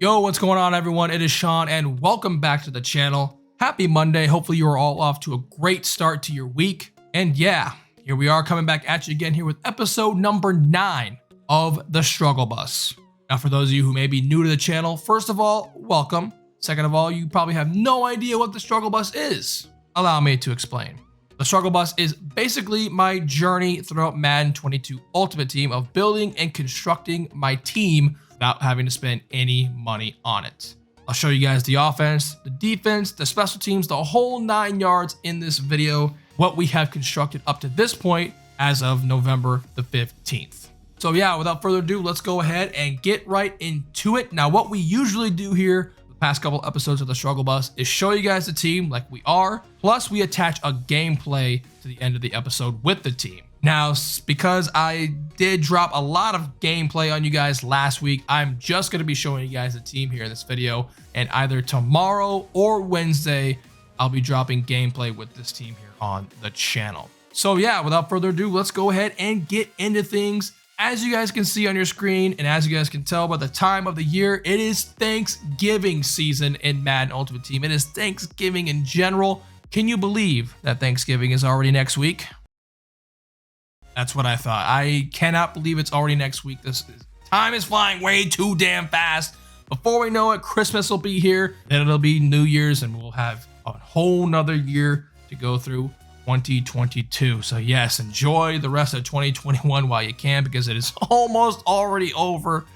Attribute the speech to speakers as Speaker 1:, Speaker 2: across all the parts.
Speaker 1: Yo, what's going on, everyone? It is Sean, and welcome back to the channel. Happy Monday. Hopefully you are all off to a great start to your week. And yeah, here we are coming back at you again here with episode number 9 of the Struggle Bus. Now, for those of you who may be new to the channel, first of all, welcome. Second of all, you probably have no idea what the Struggle Bus is. Allow me to explain. The Struggle Bus is basically my journey throughout Madden 22 Ultimate Team of building and constructing my team without having to spend any money on it. I'll show you guys the offense, the defense, the special teams, the whole 9 yards in this video, what we have constructed up to this point as of November the 15th. So yeah, without further ado, let's go ahead and get right into it. Now, what we usually do here the past couple episodes of the Struggle Bus is show you guys the team like we are, plus we attach a gameplay to the end of the episode with the team. Now, because I did drop a lot of gameplay on you guys last week, I'm just going to be showing you guys the team here in this video, and either tomorrow or Wednesday, I'll be dropping gameplay with this team here on the channel. So yeah, without further ado, let's go ahead and get into things. As you guys can see on your screen, and as you guys can tell by the time of the year, it is Thanksgiving season in Madden Ultimate Team. It is Thanksgiving in general. Can you believe that Thanksgiving is already next week? That's what I thought. I cannot believe it's already next week. Time is flying way too damn fast. Before we know it, Christmas will be here, then it'll be New Year's, and we'll have a whole nother year to go through. 2022. So yes, enjoy the rest of 2021 while you can, because it is almost already over,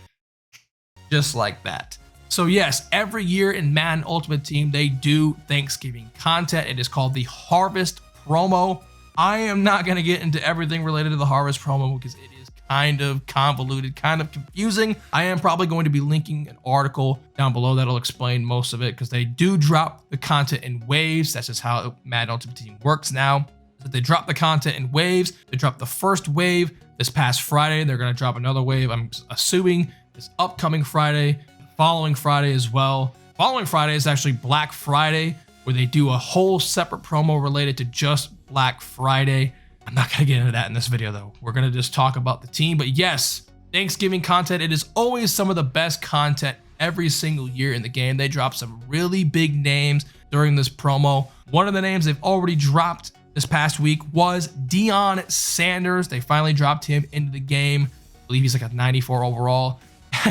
Speaker 1: just like that. So yes, every year in Madden Ultimate Team, they do Thanksgiving content. It is called the Harvest Promo. I am not going to get into everything related to the Harvest Promo because it is kind of convoluted, kind of confusing. I am probably going to be linking an article down below that'll explain most of it, because they do drop the content in waves. That's just how Madden Ultimate Team works now. They drop the content in waves. They dropped the first wave this past Friday. They're going to drop another wave, I'm assuming, this upcoming Friday, the following Friday as well. Following Friday is actually Black Friday, where they do a whole separate promo related to just Black Friday. I'm not going to get into that in this video, though. We're going to just talk about the team. But yes, Thanksgiving content, it is always some of the best content every single year in the game. They drop some really big names during this promo. One of the names they've already dropped this past week was Deion Sanders. They finally dropped him into the game. I believe he's like a 94 overall.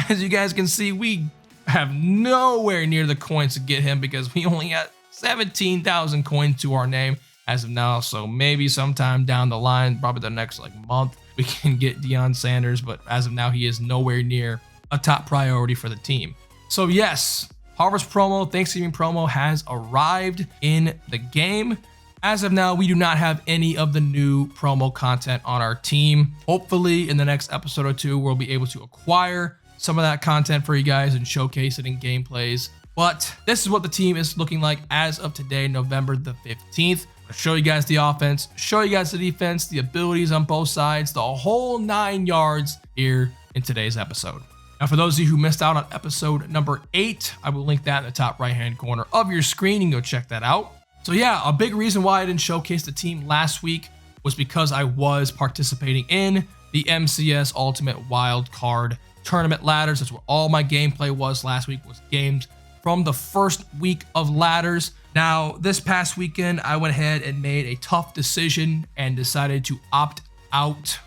Speaker 1: As you guys can see, we have nowhere near the coins to get him because we only got 17,000 coins to our name as of now. So maybe sometime down the line, probably the next month, we can get Deion Sanders. But as of now, he is nowhere near a top priority for the team. So yes, Harvest Promo, Thanksgiving Promo has arrived in the game. As of now, we do not have any of the new promo content on our team. Hopefully in the next episode or two, we'll be able to acquire some of that content for you guys and showcase it in gameplays. But this is what the team is looking like as of today, November the 15th. I'll show you guys the offense, show you guys the defense, the abilities on both sides, the whole 9 yards here in today's episode. Now, for those of you who missed out on episode number 8, I will link that in the top right-hand corner of your screen. You can go check that out. So yeah, a big reason why I didn't showcase the team last week was because I was participating in the MCS Ultimate Wild Card Tournament ladders. That's what all my gameplay was last week, was games from the first week of ladders. Now, this past weekend, I went ahead and made a tough decision and decided to opt out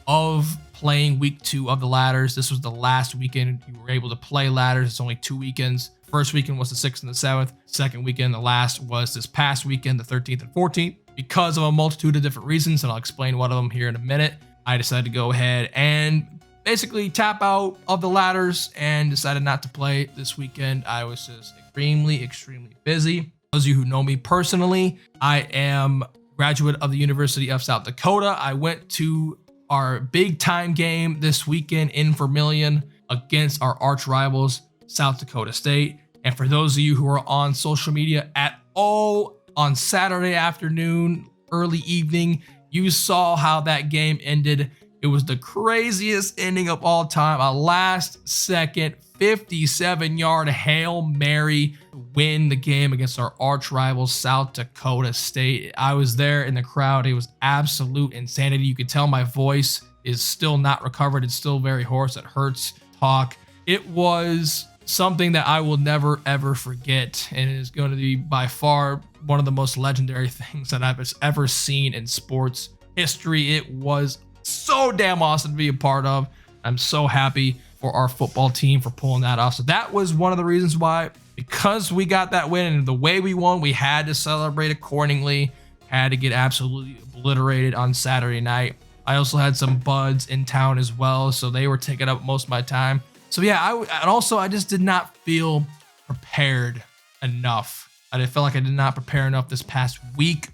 Speaker 1: of playing week 2 of the ladders. This was the last weekend you were able to play ladders. It's only 2 weekends. First weekend was the 6th and the 7th. Second weekend, the last, was this past weekend, the 13th and 14th. Because of a multitude of different reasons, and I'll explain one of them here in a minute, I decided to go ahead and basically tap out of the ladders and decided not to play this weekend. I was just extremely busy. Those of you who know me personally, I am a graduate of the University of South Dakota. I went to our big time game this weekend in Vermillion against our arch rivals, South Dakota State. And for those of you who are on social media at all on Saturday afternoon, early evening, you saw how that game ended. It was the craziest ending of all time. A last second 57-yard Hail Mary to win the game against our arch rival, South Dakota State. I was there in the crowd. It was absolute insanity. You could tell my voice is still not recovered. It's still very hoarse. It hurts to talk. it was something that I will never ever forget, and it is going to be by far one of the most legendary things that I've ever seen in sports history. It was so damn awesome to be a part of. I'm so happy for our football team for pulling that off. So that was one of the reasons why, because we got that win and the way we won, we had to celebrate accordingly, had to get absolutely obliterated on Saturday night. I also had some buds in town as well, so they were taking up most of my time. So yeah, I just did not feel prepared enough. I didn't feel like I did not prepare enough this past week.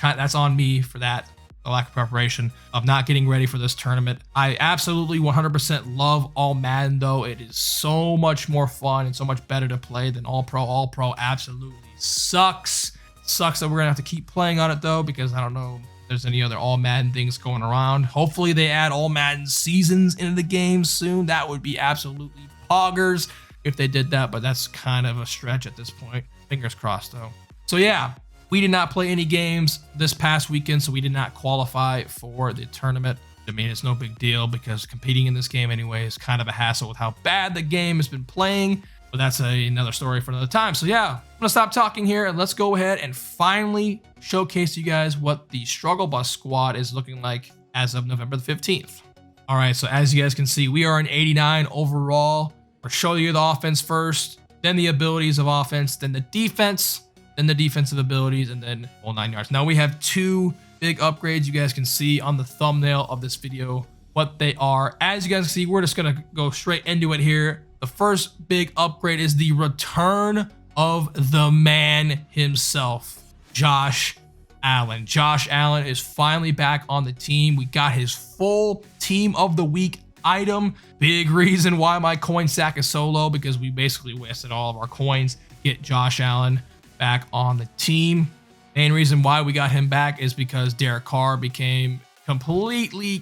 Speaker 1: That's on me for that, the lack of preparation of not getting ready for this tournament. I absolutely 100% love All Madden though. It is so much more fun and so much better to play than All Pro. All Pro absolutely sucks. Sucks that we're gonna have to keep playing on it though, because I don't know if there's any other All Madden things going around. Hopefully they add All Madden seasons into the game soon. That would be absolutely poggers if they did that, but that's kind of a stretch at this point. Fingers crossed though. So yeah, we did not play any games this past weekend, so we did not qualify for the tournament. I mean, it's no big deal because competing in this game anyway is kind of a hassle with how bad the game has been playing, but that's another story for another time. So yeah, I'm gonna stop talking here and let's go ahead and finally showcase you guys what the Struggle Bus squad is looking like as of November the 15th. All right, so as you guys can see, we are an 89 overall. We'll show you the offense first, then the abilities of offense, then the defense, then the defensive abilities, and then all 9 yards. Now we have two big upgrades. You guys can see on the thumbnail of this video what they are. As you guys can see, we're just gonna go straight into it here. The first big upgrade is the return of the man himself, Josh Allen. Josh Allen is finally back on the team. We got his full team of the week item. Big reason why my coin stack is so low, because we basically wasted all of our coins to get Josh Allen back on the team. Main reason why we got him back is because Derek Carr became completely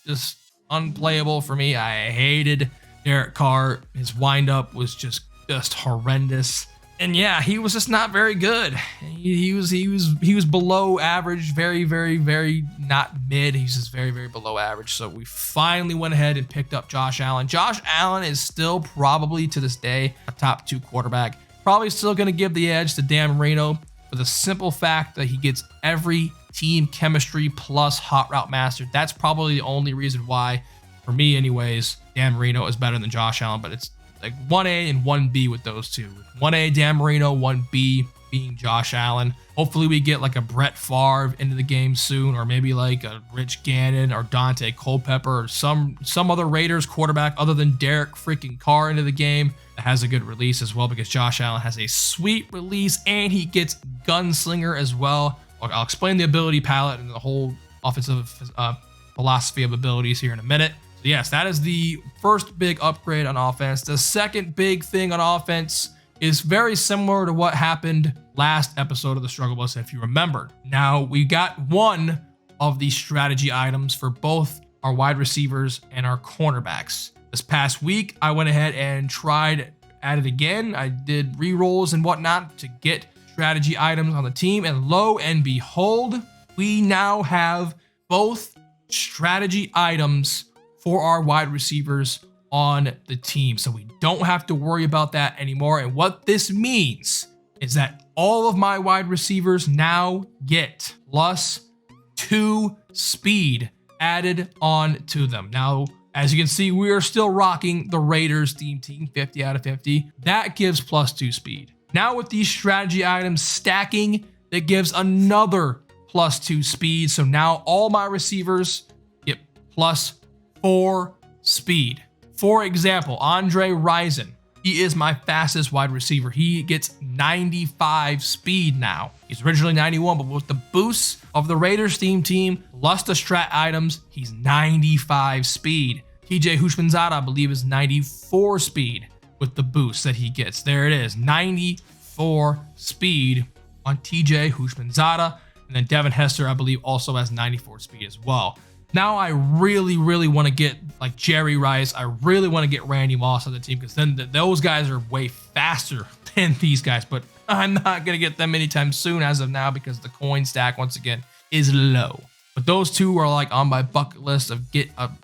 Speaker 1: just unplayable for me. I hated Derek Carr. His windup was just horrendous. And yeah, he was just not very good. He was below average, very not mid. He's just very below average. So we finally went ahead and picked up Josh Allen. Josh Allen is still probably to this day a top 2 quarterback. Probably still going to give the edge to Dan Marino for the simple fact that he gets every team chemistry plus hot route master. That's probably the only reason why, for me anyways, Dan Marino is better than Josh Allen, but it's like 1A and 1B with those two. 1A Dan Marino, 1B being Josh Allen. Hopefully we get like a Brett Favre into the game soon, or maybe like a Rich Gannon or Dante Culpepper or some other Raiders quarterback other than Derek freaking Carr into the game that has a good release as well, because Josh Allen has a sweet release and he gets gunslinger as well. I'll explain the ability palette and the whole offensive philosophy of abilities here in a minute. So yes, that is the first big upgrade on offense. The second big thing on offense is very similar to what happened last episode of the Struggle Bus, if you remember. Now, we got one of the strategy items for both our wide receivers and our cornerbacks. This past week, I went ahead and tried at it again. I did re-rolls and whatnot to get strategy items on the team, and lo and behold, we now have both strategy items for our wide receivers on the team. So we don't have to worry about that anymore. And what this means is that all of my wide receivers now get +2 speed added on to them. Now, as you can see, we are still rocking the Raiders theme team 50 out of 50. That gives +2 speed. Now with these strategy items stacking, that gives another +2 speed. So now all my receivers get +4 speed. For example, Andre Rison, he is my fastest wide receiver. He gets 95 speed now. He's originally 91, but with the boosts of the Raiders theme team, plus the strat items, he's 95 speed. TJ Houshmandzadeh, I believe, is 94 speed with the boost that he gets. There it is, 94 speed on TJ Houshmandzadeh. And then Devin Hester, I believe, also has 94 speed as well. Now I really want to get like Jerry Rice. I really want to get Randy Moss on the team, because then those guys are way faster than these guys. But I'm not going to get them anytime soon as of now, because the coin stack, once again, is low. But those two are like on my bucket list of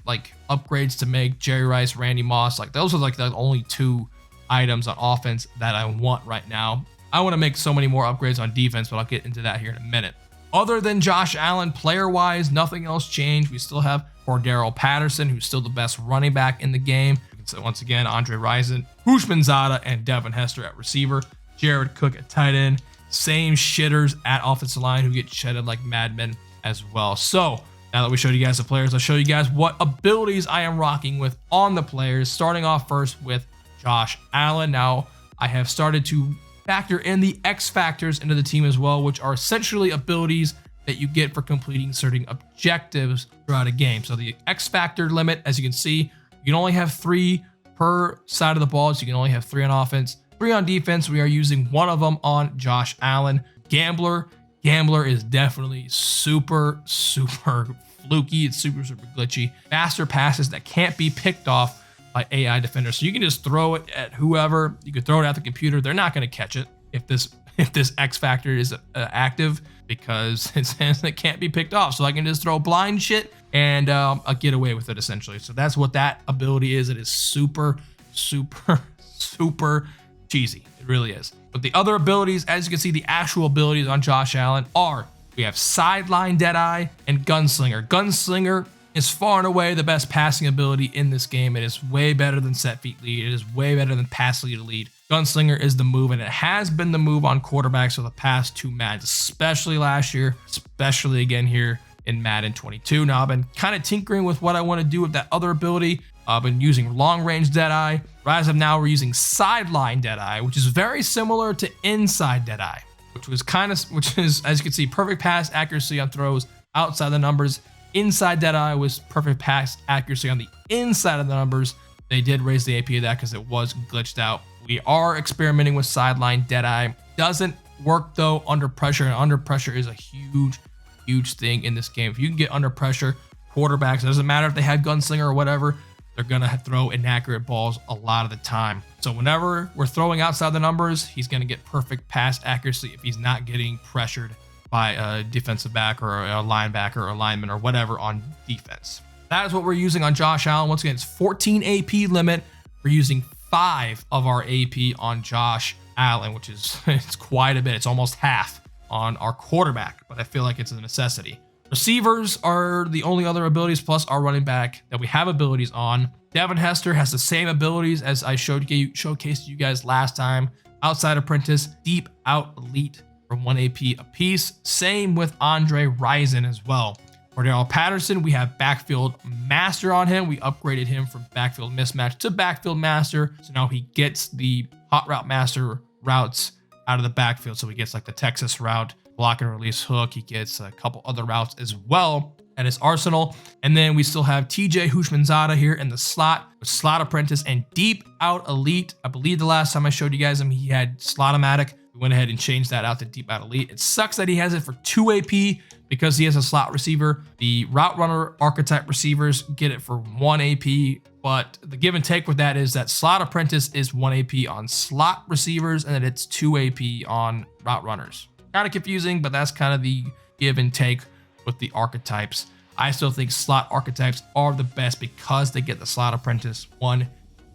Speaker 1: like upgrades to make. Jerry Rice, Randy Moss, like those are like the only two items on offense that I want right now. I want to make so many more upgrades on defense, but I'll get into that here in a minute. Other than Josh Allen, player-wise, nothing else changed. We still have Cordero Patterson, who's still the best running back in the game. So once again, Andre Rison, Hushmanzada, and Devin Hester at receiver. Jared Cook at tight end. Same shitters at offensive line who get shedded like madmen as well. So now that we showed you guys the players, I'll show you guys what abilities I am rocking with on the players. Starting off first with Josh Allen. Now I have started to factor in the X factors into the team as well, which are essentially abilities that you get for completing certain objectives throughout a game. So the X factor limit, as you can see, you can only have 3 per side of the ball. So you can only have 3 on offense, 3 on defense. We are using 1 of them on Josh Allen. Gambler is definitely super fluky. It's super glitchy. Faster passes that can't be picked off by AI defenders. So you can just throw it at whoever. You can throw it at the computer. They're not going to catch it if this X factor is active, because it says it can't be picked off. So I can just throw blind shit and I'll get away with it essentially. So that's what that ability is. It is super cheesy. It really is. But the other abilities, as you can see, the actual abilities on Josh Allen are, we have Sideline Deadeye and Gunslinger. Gunslinger is far and away the best passing ability in this game. It is way better than Set Feet Lead. It is way better than Pass Lead to Lead. Gunslinger is the move, and it has been the move on quarterbacks for the past 2 Maddens, especially last year, especially again here in Madden 22. Now, I've been kind of tinkering with what I want to do with that other ability. I've been using Long Range Deadeye. As of now, we're using Sideline Deadeye, which is very similar to Inside Deadeye, which is, as you can see, perfect pass accuracy on throws outside the numbers. Inside Deadeye was perfect pass accuracy on the inside of the numbers. They did raise the AP of that because it was glitched out. We are experimenting with Sideline Deadeye. Doesn't work though under pressure, and under pressure is a huge thing in this game. If you can get under pressure, quarterbacks, it doesn't matter if they have Gunslinger or whatever, they're gonna throw inaccurate balls a lot of the time. So whenever we're throwing outside the numbers, he's gonna get perfect pass accuracy if he's not getting pressured by a defensive back or a linebacker or a lineman or whatever on defense. That is what we're using on Josh Allen. Once again, it's 14 AP limit. We're using 5 of our AP on Josh Allen, which is it's quite a bit. It's almost half on our quarterback, but I feel like it's a necessity. Receivers are the only other abilities plus our running back that we have abilities on. Devin Hester has the same abilities as I showcased you guys last time. Outside Apprentice, Deep Out Elite for 1 AP apiece. Same with Andre Rison as well. Cordero Patterson, we have Backfield Master on him. We upgraded him from Backfield Mismatch to Backfield Master. So now he gets the Hot Route Master routes out of the backfield. So he gets like the Texas route, block and release hook. He gets a couple other routes as well at his arsenal. And then we still have TJ Hushmanzada here in the slot, with Slot Apprentice and Deep Out Elite. I believe the last time I showed you guys him, he had Slotomatic. We went ahead and changed that out to Deep Out Elite. It sucks that he has it for 2 AP because he has a slot receiver. The route runner archetype receivers get it for 1 AP, but the give and take with that is that Slot Apprentice is 1 AP on slot receivers and then it's 2 AP on route runners. Kind of confusing, but that's kind of the give and take with the archetypes. I still think slot archetypes are the best because they get the Slot Apprentice 1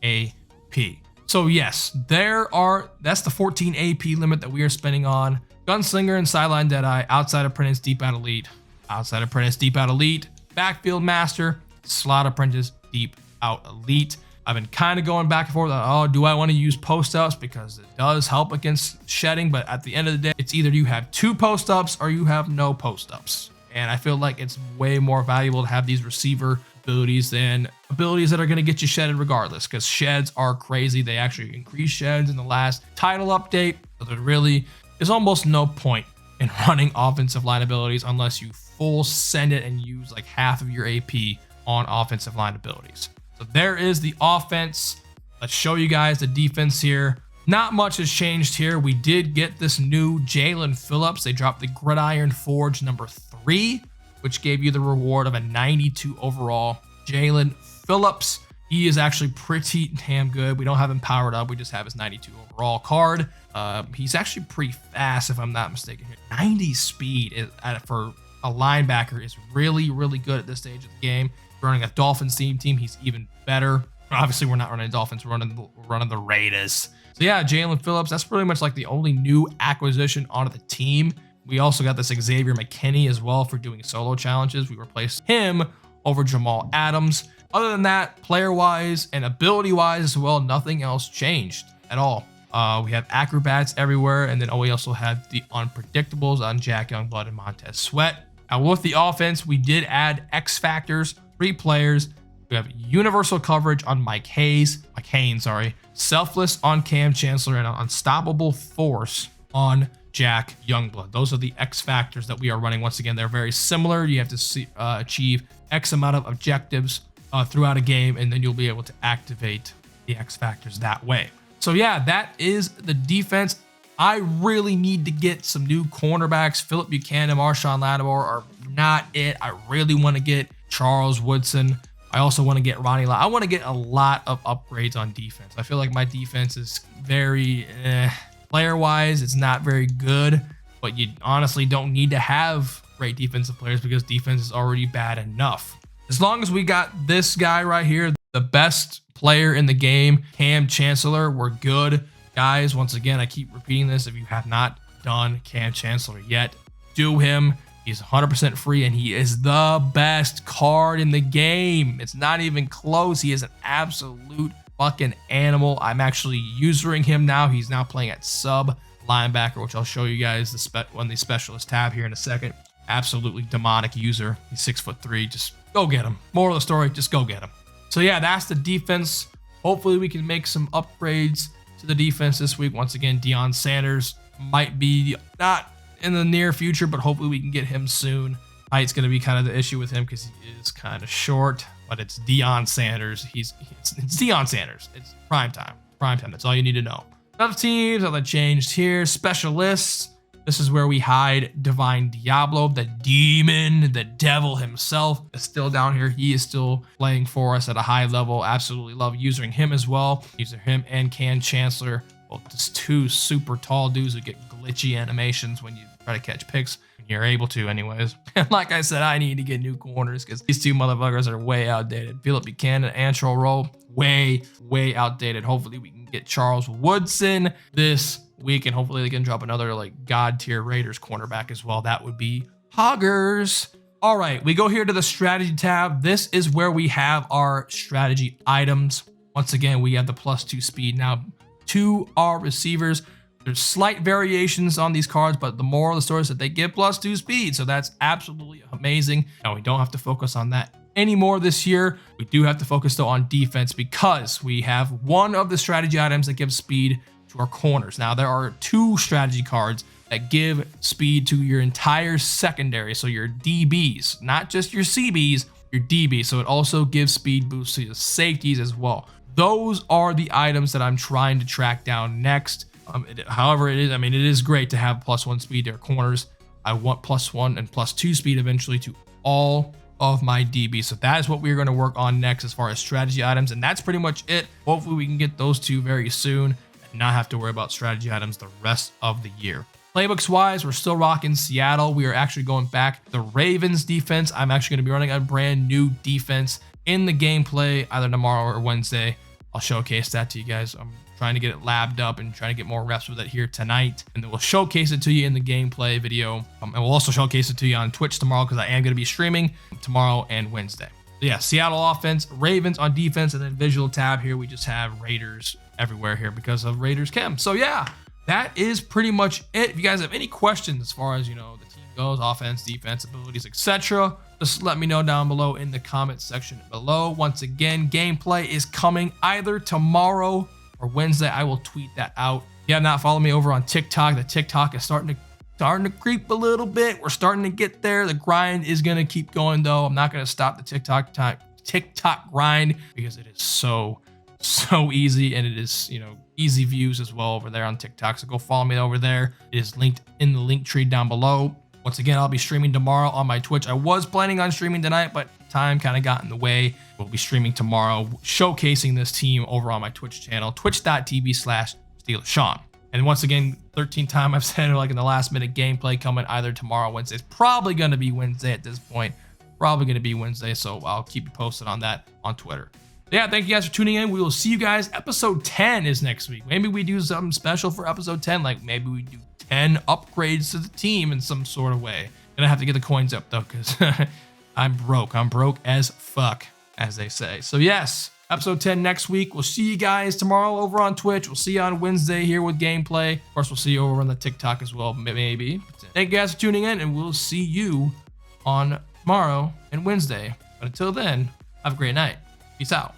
Speaker 1: AP. So yes, that's the 14 AP limit that we are spending on Gunslinger and Sideline Deadeye, Outside Apprentice, Deep Out Elite, Outside Apprentice, Deep Out Elite, Backfield Master, Slot Apprentice, Deep Out Elite. I've been kind of going back and forth on, do I want to use post-ups because it does help against shedding, but at the end of the day, it's either you have 2 post-ups or you have no post-ups. And I feel like it's way more valuable to have these receiver abilities than abilities that are going to get you shedded regardless, because sheds are crazy. They actually increased sheds in the last title update. So there really is almost no point in running offensive line abilities unless you full send it and use like half of your AP on offensive line abilities. So there is the offense. Let's show you guys the defense here. Not much has changed here. We did get this new Jalen Phillips. They dropped the Gridiron Forge number 3, which gave you the reward of a 92 overall. Jalen Phillips, he is actually pretty damn good. We don't have him powered up. We just have his 92 overall card. He's actually pretty fast, if I'm not mistaken here. 90 speed for a linebacker is really, really good at this stage of the game. If we're running a Dolphins team, he's even better. Obviously, we're not running Dolphins, we're running the Raiders. So yeah, Jalen Phillips, that's pretty much like the only new acquisition onto the team. We also got this Xavier McKinney as well for doing solo challenges. We replaced him over Jamal Adams. Other than that, player-wise and ability-wise as well, nothing else changed at all. We have acrobats everywhere, and then we also have the unpredictables on Jack Youngblood and Montez Sweat. Now with the offense, we did add X factors, 3 players. We have universal coverage on Mike Haynes, selfless on Cam Chancellor, and an unstoppable force on Jack Youngblood. Those are the X factors that we are running. Once again, they're very similar. You have to achieve X amount of objectives throughout a game, and then you'll be able to activate the X factors that way. So yeah, that is the defense. I really need to get some new cornerbacks. Philip Buchanan, Marshawn Lattimore are not it. I really want to get Charles Woodson. I also want to get Ronnie Lott. I want to get a lot of upgrades on defense. I feel like my defense is very, player-wise, it's not very good, but you honestly don't need to have great defensive players because defense is already bad enough. As long as we got this guy right here, the best player in the game, Cam Chancellor, we're good. Guys, once again, I keep repeating this. If you have not done Cam Chancellor yet, do him. He's 100% free, and he is the best card in the game. It's not even close. He is an absolute fucking animal. I'm actually using him now. He's now playing at sub linebacker, which I'll show you guys on the specialist tab here in a second. Absolutely demonic user. He's 6'3". Just go get him. Moral of the story, just go get him. So yeah, that's the defense. Hopefully we can make some upgrades to the defense this week. Once again, Deion Sanders might be not in the near future, but hopefully we can get him soon. Height's going to be kind of the issue with him because he is kind of short, but it's Deion Sanders. It's Deion Sanders. It's prime time. Prime time. That's all you need to know. Other teams that changed here. Specialists. This is where we hide Divine Diablo, the demon, the devil himself is still down here. He is still playing for us at a high level. Absolutely love using him as well. Using him and Cam Chancellor. Well, just 2 super tall dudes who get glitchy animations when you try to catch picks. You're able to anyways. And like I said, I need to get new corners because these 2 motherfuckers are way outdated. Philip Buchanan and Antro Roll, way outdated. Hopefully we can get Charles Woodson this week, and hopefully they can drop another like god tier Raiders cornerback as well. That would be hoggers. All right, we go here to the strategy tab. This is where we have our strategy items. Once again, we have the +2 speed. Now, to our receivers, there's slight variations on these cards, but the moral of the story is that they get +2 speed. So that's absolutely amazing. Now we don't have to focus on that anymore this year. We do have to focus though on defense because we have one of the strategy items that gives speed to our corners. Now there are 2 strategy cards that give speed to your entire secondary. So your DBs, not just your CBs, your DBs. So it also gives speed boosts to your safeties as well. Those are the items that I'm trying to track down next. However, it is great to have +1 speed to our corners. I want +1 and +2 speed eventually to all of my DBs. So that is what we're going to work on next as far as strategy items. And that's pretty much it. Hopefully we can get those 2 very soon and not have to worry about strategy items the rest of the year. Playbooks wise, we're still rocking Seattle. We are actually going back the Ravens defense. I'm actually going to be running a brand new defense in the gameplay either tomorrow or Wednesday. I'll showcase that to you guys. I'm trying to get it labbed up and trying to get more reps with it here tonight. And then we'll showcase it to you in the gameplay video. And we'll also showcase it to you on Twitch tomorrow because I am going to be streaming tomorrow and Wednesday. So yeah, Seattle offense, Ravens on defense, and then visual tab here. We just have Raiders everywhere here because of Raiders Chem. So yeah, that is pretty much it. If you guys have any questions as far as, the team goes, offense, defense, abilities, etc., just let me know down below in the comment section below. Once again, gameplay is coming either tomorrow or Wednesday. I will tweet that out. If you have not followed me over on TikTok, the TikTok is starting to creep a little bit. We're starting to get there. The grind is going to keep going though. I'm not going to stop the TikTok grind because it is so easy, and it is, easy views as well over there on TikTok. So go follow me over there. It is linked in the link tree down below. Once again, I'll be streaming tomorrow on my Twitch. I was planning on streaming tonight, but time kind of got in the way. We'll be streaming tomorrow, showcasing this team over on my Twitch channel, twitch.tv/SteelerSean. And once again, 13th time I've said it, like in the last minute gameplay coming either tomorrow or Wednesday. It's probably going to be Wednesday at this point. Probably going to be Wednesday, so I'll keep you posted on that on Twitter. Yeah, thank you guys for tuning in. We will see you guys. Episode 10 is next week. Maybe we do something special for episode 10. Like maybe we do 10 upgrades to the team in some sort of way. Gonna have to get the coins up though, because I'm broke. I'm broke as fuck, as they say. So yes, episode 10 next week. We'll see you guys tomorrow over on Twitch. We'll see you on Wednesday here with gameplay. Of course, we'll see you over on the TikTok as well, maybe. Thank you guys for tuning in, and we'll see you on tomorrow and Wednesday. But until then, have a great night. Peace out.